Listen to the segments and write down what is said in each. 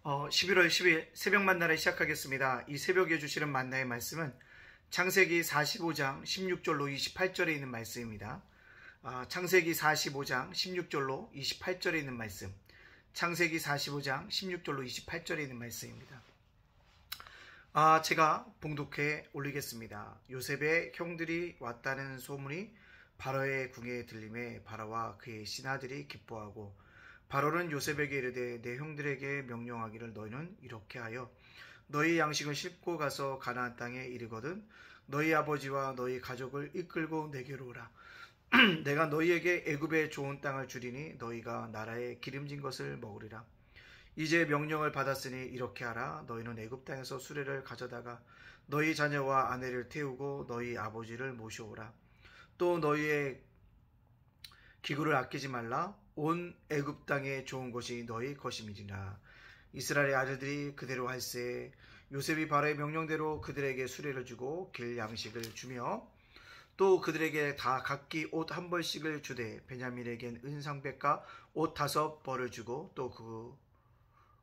11월 10일 새벽 만나를 시작하겠습니다. 이 새벽에 주시는 만나의 말씀은 창세기 45장 16절로 28절에 있는 말씀입니다. 창세기 45장 16절로 28절에 있는 말씀. 창세기 45장 16절로 28절에 있는 말씀입니다. 제가 봉독해 올리겠습니다. 요셉의 형들이 왔다는 소문이 바로의 궁에 들림에 바로와 그의 신하들이 기뻐하고 바로는 요셉에게 이르되 내 형들에게 명령하기를 너희는 이렇게 하여 너희 양식을 싣고 가서 가나안 땅에 이르거든 너희 아버지와 너희 가족을 이끌고 내게로 오라. 내가 너희에게 애굽의 좋은 땅을 주리니 너희가 나라에 기름진 것을 먹으리라. 이제 명령을 받았으니 이렇게 하라. 너희는 애굽 땅에서 수레를 가져다가 너희 자녀와 아내를 태우고 너희 아버지를 모셔오라. 또 너희의 기구를 아끼지 말라. 온 애굽 땅에 좋은 것이 너희 것임이니라. 이스라엘의 아들들이 그대로 할세. 요셉이 바로의 명령대로 그들에게 수레를 주고 길 양식을 주며 또 그들에게 다 각기 옷 한 벌씩을 주되 베냐민에겐 은상백과 옷 5벌을 주고 또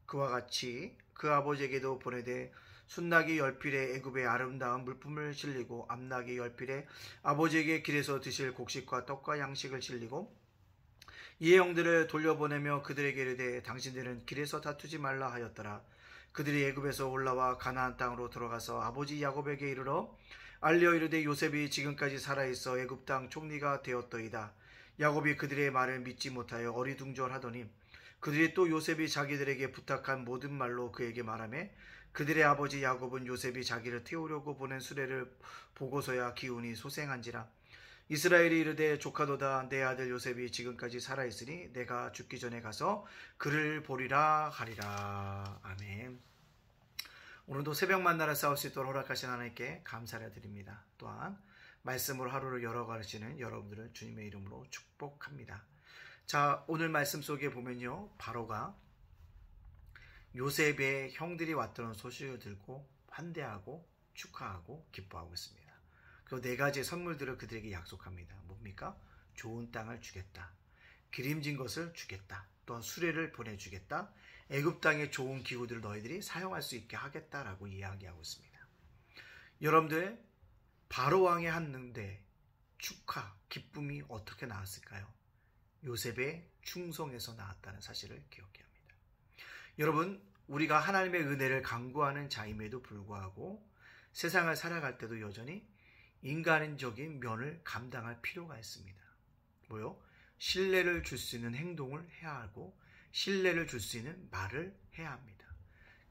그와 같이 그 아버지에게도 보내되 순나기 10필에 애굽의 아름다운 물품을 실리고 암나기 10필에 아버지에게 길에서 드실 곡식과 떡과 양식을 실리고 이의 형들을 돌려보내며 그들에게 이르되 당신들은 길에서 다투지 말라 하였더라. 그들이 애굽에서 올라와 가나안 땅으로 들어가서 아버지 야곱에게 이르러 알려 이르되 요셉이 지금까지 살아있어 애굽 땅 총리가 되었더이다. 야곱이 그들의 말을 믿지 못하여 어리둥절하더니 그들이 또 요셉이 자기들에게 부탁한 모든 말로 그에게 말하며 그들의 아버지 야곱은 요셉이 자기를 태우려고 보낸 수레를 보고서야 기운이 소생한지라. 이스라엘이 이르되 조카도다. 내 아들 요셉이 지금까지 살아있으니 내가 죽기 전에 가서 그를 보리라 하리라. 아멘. 오늘도 새벽 만나를 싸울 수 있도록 허락하신 하나님께 감사를 드립니다. 또한 말씀으로 하루를 열어가시는 여러분들을 주님의 이름으로 축복합니다. 자, 오늘 말씀 속에 보면요, 바로가 요셉의 형들이 왔다는 소식을 들고 환대하고 축하하고 기뻐하고 있습니다. 그리고 4가지의 선물들을 그들에게 약속합니다. 뭡니까? 좋은 땅을 주겠다. 기름진 것을 주겠다. 또한 수레를 보내주겠다. 애굽 땅의 좋은 기구들을 너희들이 사용할 수 있게 하겠다라고 이야기하고 있습니다. 여러분들, 바로 왕의 한능대 축하, 기쁨이 어떻게 나왔을까요? 요셉의 충성에서 나왔다는 사실을 기억해야 합니다. 여러분, 우리가 하나님의 은혜를 간구하는 자임에도 불구하고 세상을 살아갈 때도 여전히 인간적인 면을 감당할 필요가 있습니다. 뭐요? 신뢰를 줄 수 있는 행동을 해야 하고 신뢰를 줄 수 있는 말을 해야 합니다.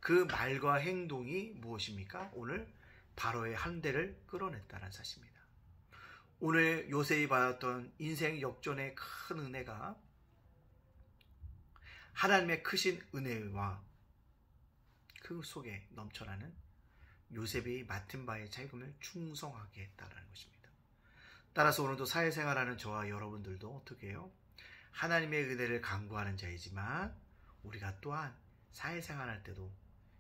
그 말과 행동이 무엇입니까? 오늘 바로의 한대를 끌어냈다는 사실입니다. 오늘 요셉이 받았던 인생 역전의 큰 은혜가 하나님의 크신 은혜와 그 속에 넘쳐나는 요셉이 맡은 바의 책임을 충성하게 했다는 것입니다. 따라서 오늘도 사회생활하는 저와 여러분들도 어떻게 해요? 하나님의 은혜를 간구하는 자이지만 우리가 또한 사회생활할 때도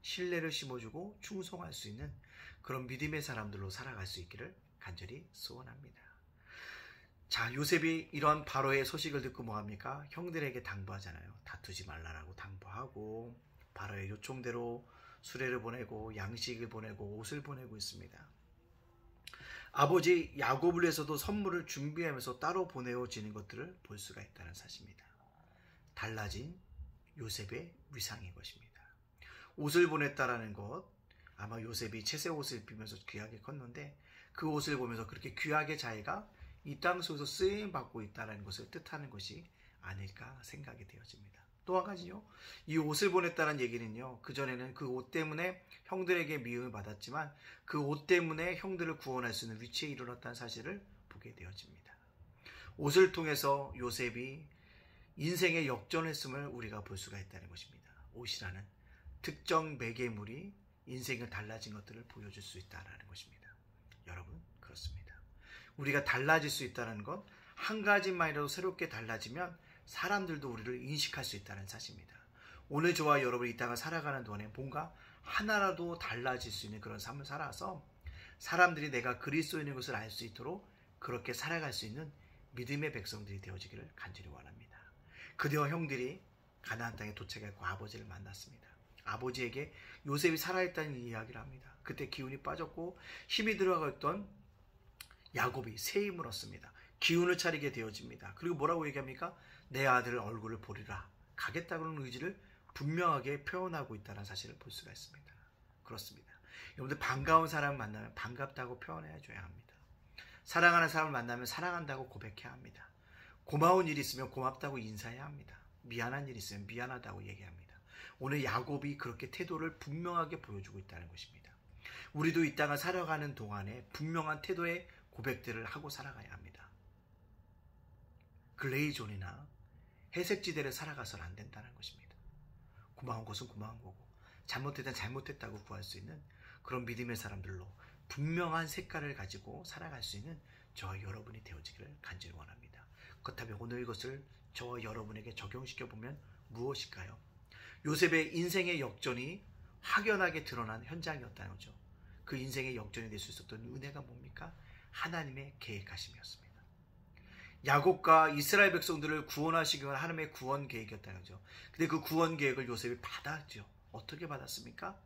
신뢰를 심어주고 충성할 수 있는 그런 믿음의 사람들로 살아갈 수 있기를 간절히 소원합니다. 자, 요셉이 이런 바로의 소식을 듣고 뭐합니까? 형들에게 당부하잖아요. 다투지 말라라고 당부하고 바로의 요청대로 수레를 보내고 양식을 보내고 옷을 보내고 있습니다. 아버지 야곱을 위해서도 선물을 준비하면서 따로 보내어지는 것들을 볼 수가 있다는 사실입니다. 달라진 요셉의 위상인 것입니다. 옷을 보냈다라는 것, 아마 요셉이 채색 옷을 입히면서 귀하게 컸는데 그 옷을 보면서 그렇게 귀하게 자기가 이 땅 속에서 쓰임받고 있다는 것을 뜻하는 것이 아닐까 생각이 되어집니다. 또 한 가지요. 이 옷을 보냈다는 얘기는요. 그전에는 그 옷 때문에 형들에게 미움을 받았지만 그 옷 때문에 형들을 구원할 수 있는 위치에 이르렀다는 사실을 보게 되어집니다. 옷을 통해서 요셉이 인생의 역전했음을 우리가 볼 수가 있다는 것입니다. 옷이라는 특정 매개물이 인생을 달라진 것들을 보여줄 수 있다는 것입니다. 여러분, 그렇습니다. 우리가 달라질 수 있다는 것, 한 가지만이라도 새롭게 달라지면 사람들도 우리를 인식할 수 있다는 사실입니다. 오늘 저와 여러분이 이 땅을 살아가는 동안에 뭔가 하나라도 달라질 수 있는 그런 삶을 살아서 사람들이 내가 그리스도인인 것을 알 수 있도록 그렇게 살아갈 수 있는 믿음의 백성들이 되어지기를 간절히 원합니다. 그대와 형들이 가나안 땅에 도착했고 아버지를 만났습니다. 아버지에게 요셉이 살아있다는 이야기를 합니다. 그때 기운이 빠졌고 힘이 들어갔던 야곱이 새 힘을 얻습니다. 기운을 차리게 되어집니다. 그리고 뭐라고 얘기합니까? 내 아들 얼굴을 보리라. 가겠다는 의지를 분명하게 표현하고 있다는 사실을 볼 수가 있습니다. 그렇습니다. 여러분들 반가운 사람을 만나면 반갑다고 표현해 줘야 합니다. 사랑하는 사람을 만나면 사랑한다고 고백해야 합니다. 고마운 일이 있으면 고맙다고 인사해야 합니다. 미안한 일이 있으면 미안하다고 얘기합니다. 오늘 야곱이 그렇게 태도를 분명하게 보여주고 있다는 것입니다. 우리도 이 땅을 살아가는 동안에 분명한 태도의 고백들을 하고 살아가야 합니다. 글레이존이나 회색지대를 살아가서는 안 된다는 것입니다. 고마운 것은 고마운 거고 잘못했다 잘못했다고 구할 수 있는 그런 믿음의 사람들로 분명한 색깔을 가지고 살아갈 수 있는 저와 여러분이 되어지기를 간절히 원합니다. 그렇다면 오늘 이것을 저와 여러분에게 적용시켜보면 무엇일까요? 요셉의 인생의 역전이 확연하게 드러난 현장이었다는 거죠. 그 인생의 역전이 될 수 있었던 은혜가 뭡니까? 하나님의 계획하심이었습니다. 야곱과 이스라엘 백성들을 구원하시기 위한 하나님의 구원 계획이었다는 거죠. 근데 그 구원 계획을 요셉이 받았죠. 어떻게 받았습니까?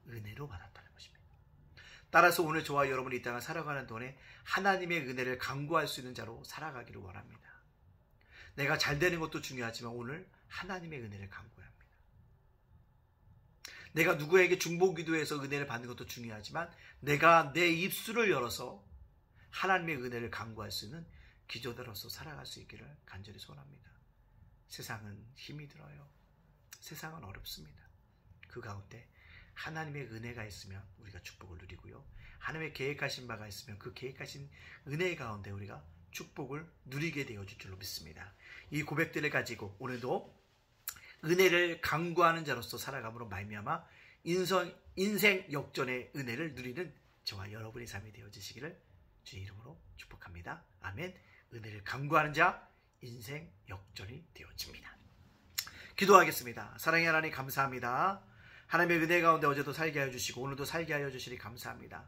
은혜로 받았다는 것입니다. 따라서 오늘 저와 여러분이 이 땅을 살아가는 동안에 하나님의 은혜를 간구할 수 있는 자로 살아가기를 원합니다. 내가 잘 되는 것도 중요하지만 오늘 하나님의 은혜를 간구해야 합니다. 내가 누구에게 중보기도해서 은혜를 받는 것도 중요하지만 내가 내 입술을 열어서 하나님의 은혜를 간구할 수 있는 기도자로서 살아갈 수 있기를 간절히 소원합니다. 세상은 힘이 들어요. 세상은 어렵습니다. 그 가운데 하나님의 은혜가 있으면 우리가 축복을 누리고요. 하나님의 계획하신 바가 있으면 그 계획하신 은혜 가운데 우리가 축복을 누리게 되어질 줄로 믿습니다. 이 고백들을 가지고 오늘도 은혜를 간구하는 자로서 살아감으로 말미암아 인생 역전의 은혜를 누리는 저와 여러분의 삶이 되어지시기를 주의 이름으로 축복합니다. 아멘. 은혜를 간구하는 자 인생 역전이 되어집니다. 기도하겠습니다. 사랑의 하나님 감사합니다. 하나님의 은혜 가운데 어제도 살게 하여 주시고 오늘도 살게 하여 주시니 감사합니다.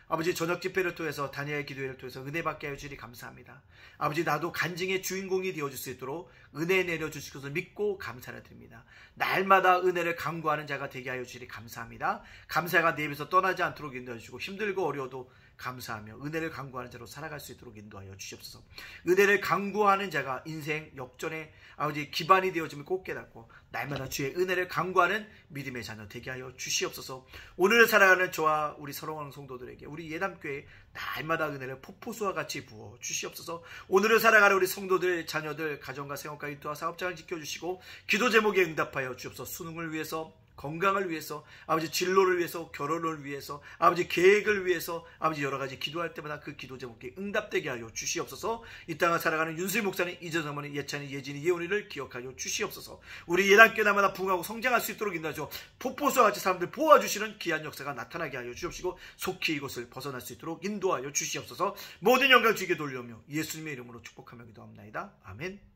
아버지 저녁 집회를 통해서 다니엘 기도회를 통해서 은혜 받게 하여 주시니 감사합니다. 아버지 나도 간증의 주인공이 되어줄 수 있도록 은혜 내려주실 것을 믿고 감사를 드립니다. 날마다 은혜를 간구하는 자가 되게 하여 주시니 감사합니다. 감사가 내 입에서 떠나지 않도록 인도해 주시고 힘들고 어려워도 감사하며 은혜를 간구하는 자로 살아갈 수 있도록 인도하여 주시옵소서. 은혜를 간구하는 자가 인생 역전의 아버지 기반이 되어짐을 꼭 깨닫고 날마다 주의 은혜를 간구하는 믿음의 자녀 되게 하여 주시옵소서. 오늘을 살아가는 저와 우리 사랑하는 성도들에게 우리 예담교회 날마다 은혜를 폭포수와 같이 부어 주시옵소서. 오늘을 살아가는 우리 성도들 자녀들 가정과 생업과 일터와 사업장을 지켜주시고 기도 제목에 응답하여 주옵소서. 수능을 위해서 건강을 위해서 아버지 진로를 위해서 결혼을 위해서 아버지 계획을 위해서 아버지 여러 가지 기도할 때마다 그 기도 제목에 응답되게 하여 주시옵소서. 이 땅을 살아가는 윤수희 목사님 이전 어머니 예찬이 예진이 예원이를 기억하여 주시옵소서. 우리 예단교회 날마다 부흥하고 성장할 수 있도록 인도하죠. 폭포수와 같이 사람들 보아주시는 귀한 역사가 나타나게 하여 주옵시고 속히 이곳을 벗어날 수 있도록 인도하여 주시옵소서. 모든 영광 주께 돌려오며 예수님의 이름으로 축복하며 기도합나이다. 아멘.